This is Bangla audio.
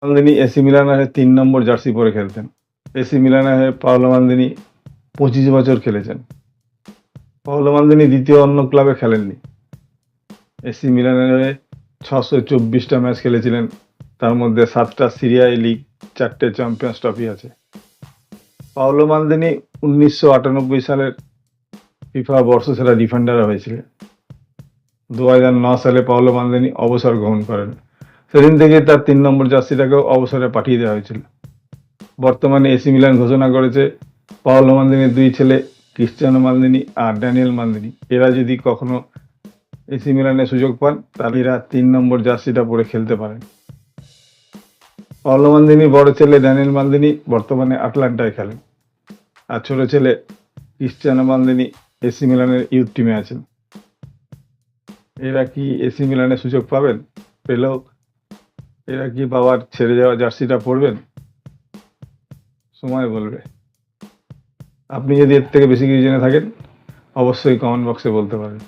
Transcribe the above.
মালদিনি এসি মিলানের হয়ে ৩ নম্বর জার্সি পরে খেলতেন। এসি মিলানের হয়ে পাওলো মালদিনি ২৫ বছর খেলেছেন। পাওলো মালদিনি দ্বিতীয় অন্য ক্লাবে খেলেননি। এসি মিলানের হয়ে ৬২৪টা ম্যাচ খেলেছিলেন, তার মধ্যে ৭টা সিরিয়া লিগ, ৪টে চ্যাম্পিয়ন্স ট্রফি আছে। পাওলো মালদিনি ১৯৯৮ সালের ফিফা বর্ষসেরা ডিফেন্ডার হয়েছিলেন। ২০০৯ সালে পাওলো মালদিনি অবসর গ্রহণ করেন। সেদিন থেকে তার ৩ নম্বর জার্সিটাকেও অবসরে পাঠিয়ে দেওয়া হয়েছিল। বর্তমানে এসি মিলান ঘোষণা করেছে পাওলো মালদিনির ২ ছেলে ক্রিস্টিয়ানো মালদিনি আর ড্যানিয়েল মালদিনি, এরা যদি কখনো এসি মিলানে সুযোগ পান তাহলে এরা ৩ নম্বর জার্সিটা পরে খেলতে পারেন। পাওলো মালদিনির বড় ছেলে ড্যানিয়েল মালদিনি বর্তমানে আটলান্টায় খেলেন, আর ছোট ছেলে ক্রিস্টিয়ানো মালদিনি এসি মিলানের ইউথ টিমে আছেন। এরা কি এসি মিলানে সুযোগ পাবেন? পেলেও এরা কি বাবার ছেড়ে যাওয়া জার্সিটা পরবেন? সময় বলবে। আপনি যদি এর থেকে বেশি কিছু জেনে থাকেন অবশ্যই কমেন্ট বক্সে বলতে পারেন।